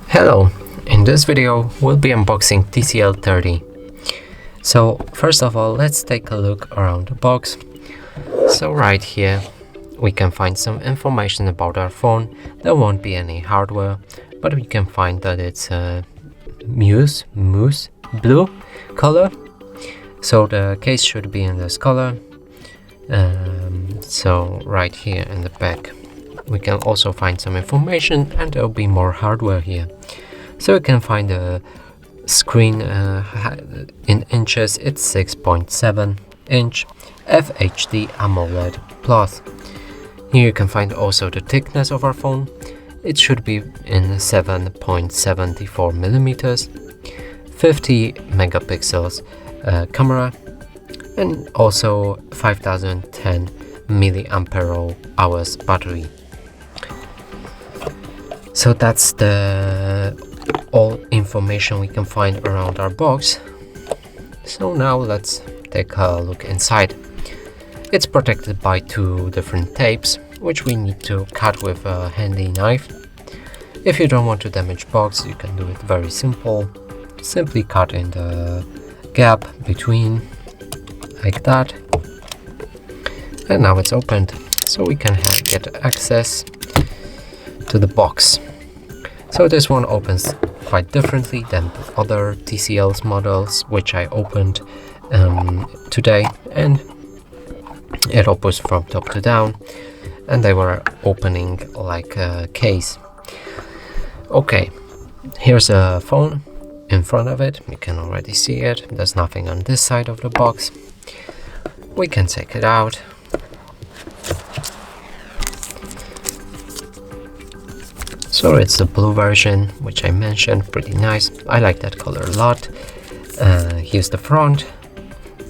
Hello, in this video we'll be unboxing TCL 30. So first of all, let's take a look around the box. So right here we can find some information about our phone. There won't be any hardware, but we can find that it's a mouse blue color. So the case should be in this color. So right here in the back we can also find some information, and there'll be more hardware here. So you can find the screen in inches. It's 6.7 inch FHD AMOLED Plus. Here you can find also the thickness of our phone. It should be in 7.74 millimeters, 50 megapixels camera, and also 5010 milliampere hours battery. So that's the all information we can find around our box. So now let's take a look inside. It's protected by two different tapes, which we need to cut with a handy knife. If you don't want to damage box, you can do it very simple. Simply cut in the gap between, like that. And now it's opened, so we can get access to the box. So this one opens quite differently than the other TCL's models, which I opened today, and it opens from top to down, and they were opening like a case. Okay, here's a phone in front of it. You can already see it. There's nothing on this side of the box. We can take it out. So it's the blue version, which I mentioned, pretty nice. I like that color a lot. Here's the front.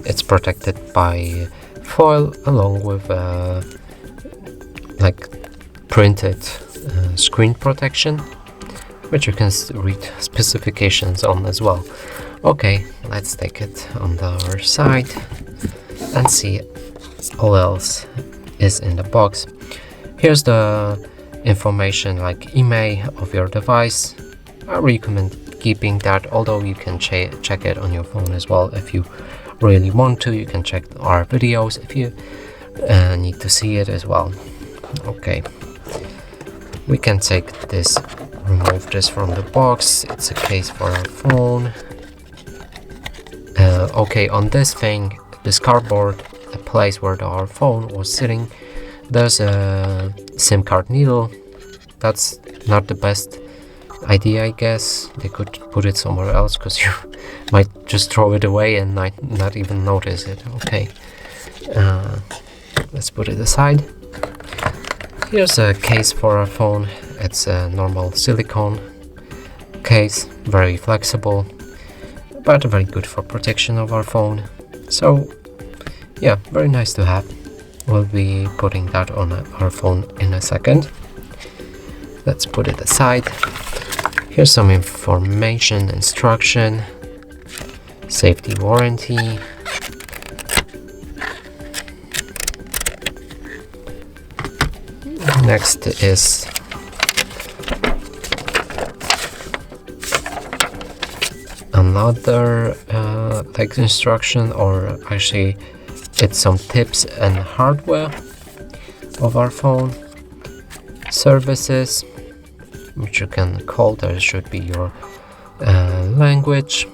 It's protected by foil along with like printed screen protection, which you can read specifications on as well. Okay, let's take it on the other side and see all else is in the box. Here's the information like email of your device. I recommend keeping that, although you can check it on your phone as well if you really want to. You can check our videos if you need to see it as well. Okay, we can remove this from the box. It's a case for our phone. Okay, on this cardboard, the place where our phone was sitting, there's a SIM card needle. That's not the best idea, I guess. They could put it somewhere else, because you might just throw it away and not even notice it. Okay, let's put it aside. Here's a case for our phone. It's a normal silicone case, very flexible, but very good for protection of our phone. So yeah, very nice to have. We'll be putting that on our phone in a second. Let's put it aside. Here's some information, instruction, safety warranty. Next is another like instruction, or actually it's some tips and hardware of our phone. Services, which you can call. There should be your language.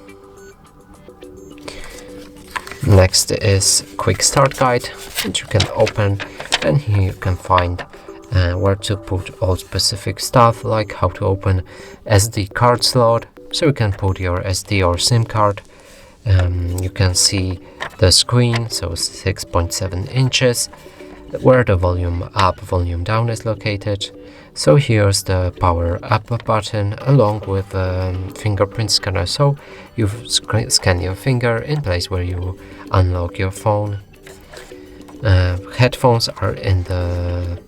Next is quick start guide, which you can open, and here you can find where to put all specific stuff, like how to open SD card slot, so you can put your SD or SIM card. You can see the screen, so 6.7 inches, where the volume up, volume down is located. So here's the power up button along with fingerprint scanner, so you scan your finger in place where you unlock your phone. Headphones are in the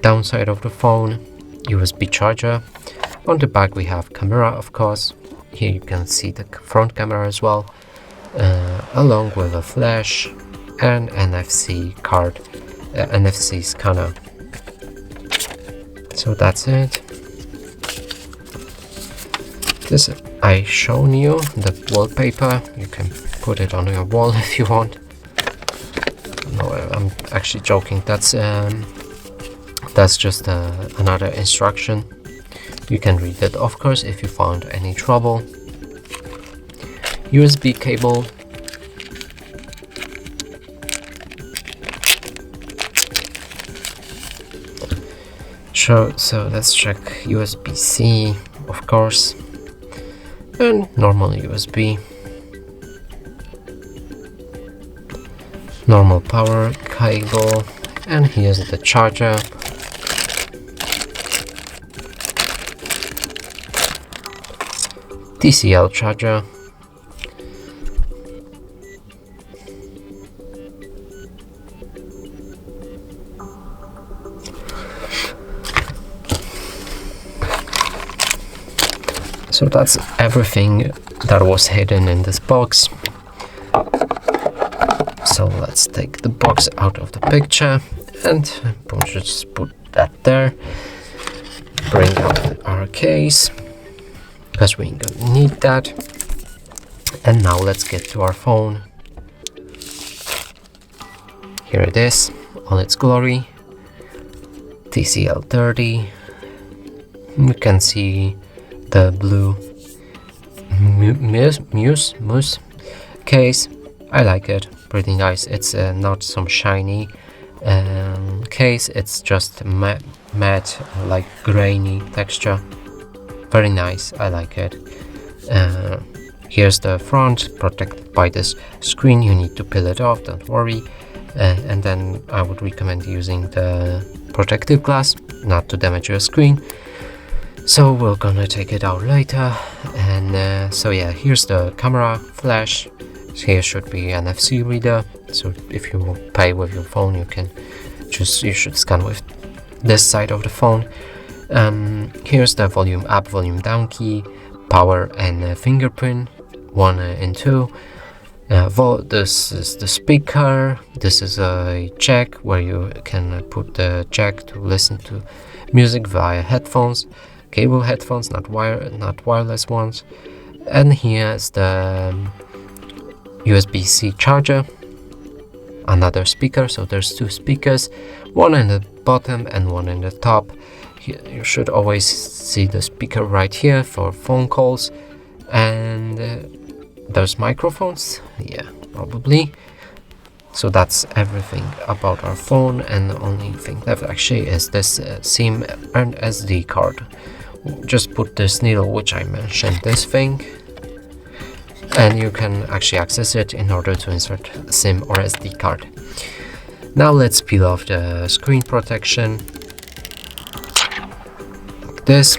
downside of the phone. USB charger. On the back we have camera, of course. Here you can see the front camera as well, along with a flash and NFC card NFC scanner. So that's it. This I shown you the wallpaper. You can put it on your wall if you want. No, I'm actually joking. That's just another instruction. You can read it, of course, if you found any trouble. USB cable. Sure, so let's check USB-C, of course, and normal USB. Normal power cable, and here's the charger. TCL charger. So that's everything that was hidden in this box. So let's take the box out of the picture and just put that there. Bring out our case, because we gonna need that. And now let's get to our phone. Here it is, all its glory. TCL 30. We can see the blue mousse case. I like it, pretty nice. It's not some shiny case, it's just matte, like grainy texture. Very nice, I like it. Here's the front, protected by this screen. You need to peel it off, don't worry. And then I would recommend using the protective glass not to damage your screen. So we're gonna take it out later. And so yeah, here's the camera flash. Here should be an NFC reader, so if you pay with your phone, you should scan with this side of the phone. Here's the volume up, volume down key, power and fingerprint, 1 and 2. This is the speaker. This is a jack where you can put the jack to listen to music via headphones, cable headphones, not wireless ones. And here's the USB-C charger, another speaker. So there's 2 speakers, one in the bottom and one in the top. Here, you should always see the speaker right here for phone calls. And there's microphones, yeah, probably. So that's everything about our phone, and the only thing left actually is this SIM and SD card. Just put this needle, which I mentioned, this thing, and you can actually access it in order to insert a SIM or SD card. Now let's peel off the screen protection, like this.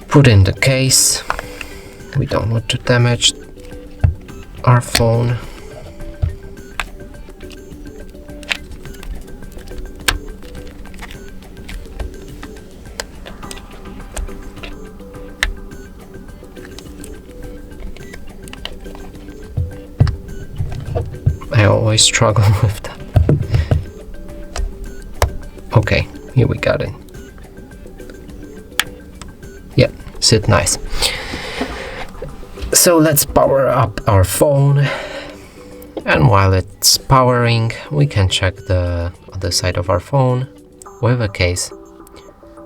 Put in the case. We don't want to damage our phone. I always struggle with that. Okay, here we got it. Yeah, sit nice. So let's power up our phone, and while it's powering, we can check the other side of our phone with a case.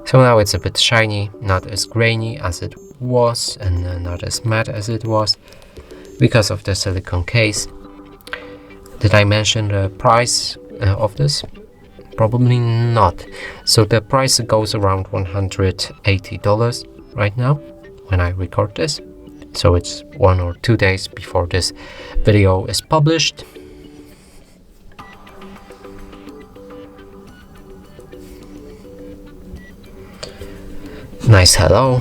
So now it's a bit shiny, not as grainy as it was, and not as matte as it was because of the silicone case. Did I mention the price of this? Probably not. So the price goes around $180 right now when I record this. So it's 1 or 2 days before this video is published. Nice hello.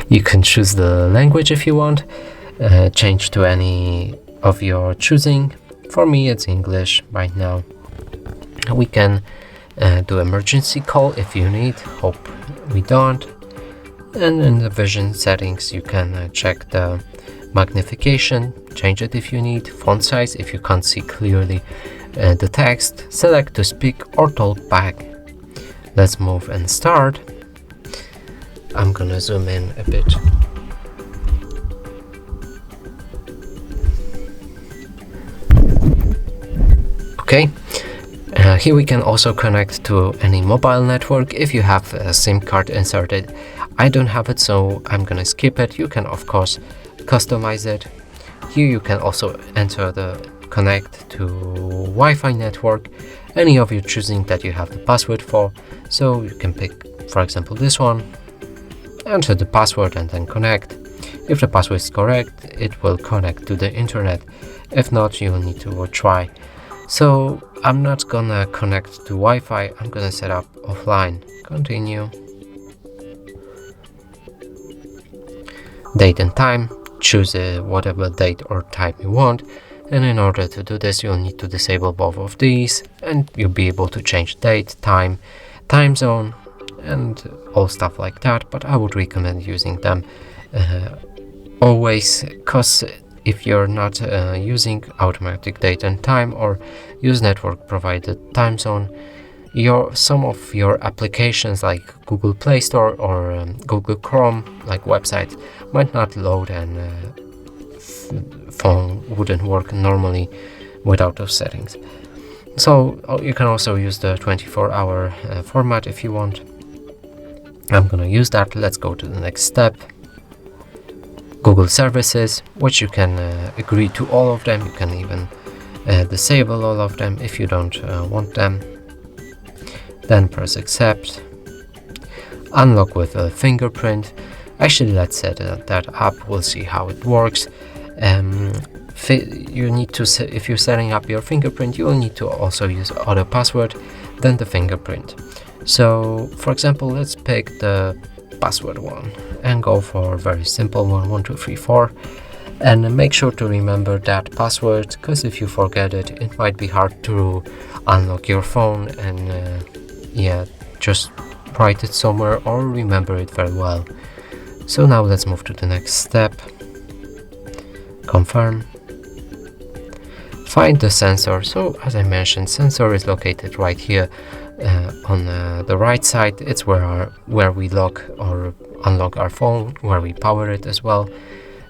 You can choose the language if you want, change to any of your choosing. For me it's English right now. We can do emergency call if you need, hope we don't. And in the vision settings you can check the magnification, change it if you need, font size if you can't see clearly the text, select to speak or talk back. Let's move and start. I'm gonna zoom in a bit. Okay, here we can also connect to any mobile network if you have a SIM card inserted. I don't have it, so I'm gonna skip it. You can of course customize it. Here you can also enter the connect to Wi-Fi network, any of your choosing that you have the password for. So you can pick, for example, this one, enter the password and then connect. If the password is correct, it will connect to the internet. If not, you will need to try. So I'm not gonna connect to Wi-Fi, I'm gonna set up offline. Continue. Date and time, choose whatever date or time you want, and in order to do this you'll need to disable both of these, and you'll be able to change date, time, time zone, and all stuff like that. But I would recommend using them always, because if you're not using automatic date and time or use network provided time zone, some of your applications like Google Play Store or Google Chrome, like websites, might not load, and phone wouldn't work normally without those settings. So you can also use the 24-hour format if you want. I'm gonna use that. Let's go to the next step. Google services, which you can agree to all of them. You can even disable all of them if you don't want them. Then press accept. Unlock with a fingerprint. Actually, let's set that up. We'll see how it works. You need to if you're setting up your fingerprint, you will need to also use auto password, then the fingerprint. So for example, let's pick the password one and go for a very simple one, 1234, and make sure to remember that password, because if you forget it, it might be hard to unlock your phone, and yeah, just write it somewhere or remember it very well. So now let's move to the next step. Confirm. Find the sensor. So as I mentioned, sensor is located right here on the right side. It's where we lock or unlock our phone, where we power it as well.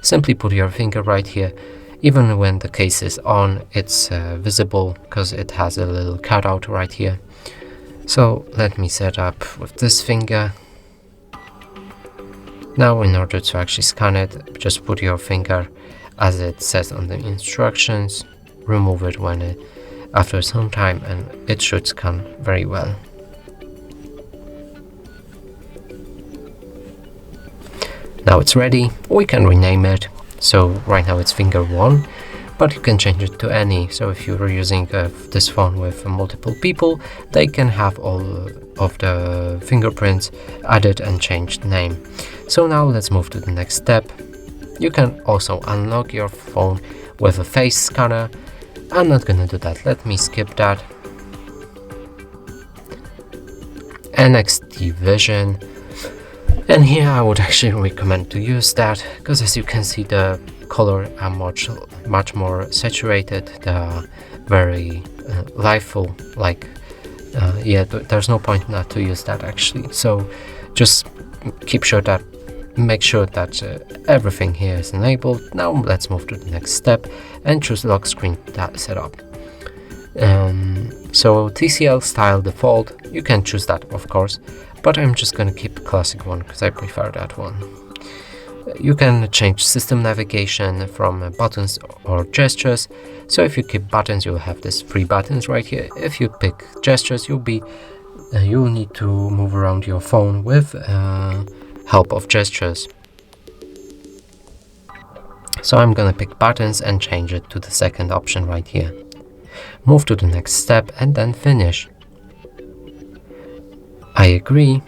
Simply put your finger right here. Even when the case is on, it's visible because it has a little cutout right here. So let me set up with this finger. Now in order to actually scan it, just put your finger as it says on the instructions. Remove it after some time, and it should scan very well. Now it's ready. We can rename it. So right now it's finger 1, but you can change it to any. So if you're using this phone with multiple people, they can have all of the fingerprints added and changed name. So now let's move to the next step. You can also unlock your phone with a face scanner. I'm not gonna do that. Let me skip that. NXT Vision. And here I would actually recommend to use that, because as you can see, the color are much more saturated. They are very liveful. Like yeah, there's no point not to use that actually. So just make sure that everything here is enabled. Now let's move to the next step and choose lock screen setup. So TCL style default, you can choose that of course, but I'm just gonna keep classic one because I prefer that one. You can change system navigation from buttons or gestures. So if you keep buttons, you'll have these 3 buttons right here. If you pick gestures, you'll need to move around your phone with help of gestures. So I'm gonna pick buttons and change it to the second option right here. Move to the next step and then finish. I agree,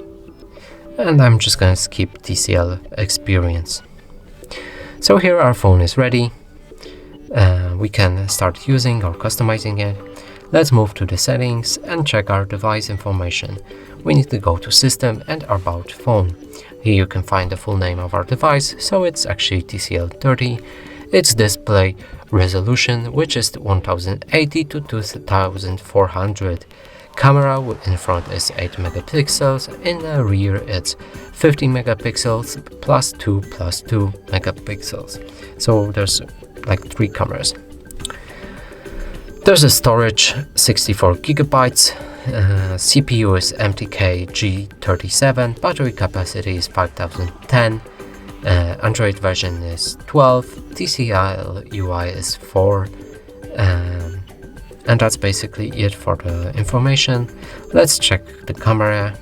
and I'm just gonna skip TCL experience. So here our phone is ready. We can start using or customizing it. Let's move to the settings and check our device information. We need to go to System and About Phone. Here you can find the full name of our device, so it's actually TCL30. Its display resolution, which is 1080 to 2400. Camera in front is 8 megapixels, in the rear it's 50 megapixels plus 2 megapixels. So there's like 3 cameras. There's a storage 64 gigabytes. CPU is MTK G37, battery capacity is 5010, Android version is 12, TCL UI is 4, and that's basically it for the information. Let's check the camera.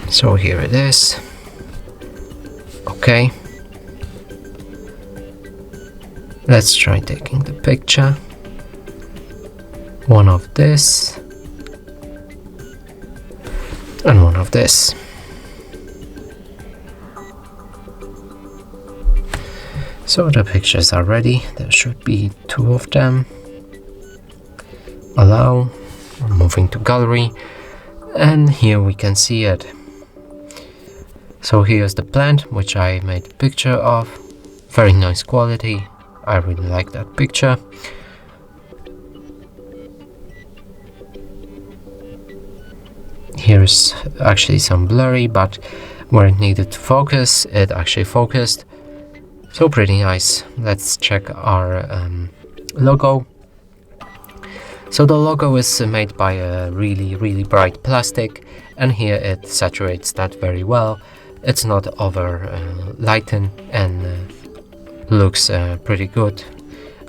So here it is. Okay. Let's try taking the picture. One of this and one of this. So the pictures are ready. There should be 2 of them. Allow. We're moving to gallery, and here we can see it. So here's the plant which I made a picture of. Very nice quality. I really like that picture. Here's actually some blurry, but where it needed to focus, it actually focused. So pretty nice. Let's check our logo. So the logo is made by a really bright plastic, and here it saturates that very well. It's not over lightened and looks pretty good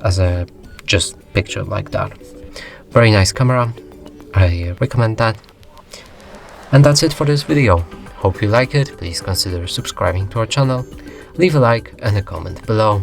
as a just picture like that. Very nice camera. I recommend that. And that's it for this video. Hope you like it. Please consider subscribing to our channel. Leave a like and a comment below.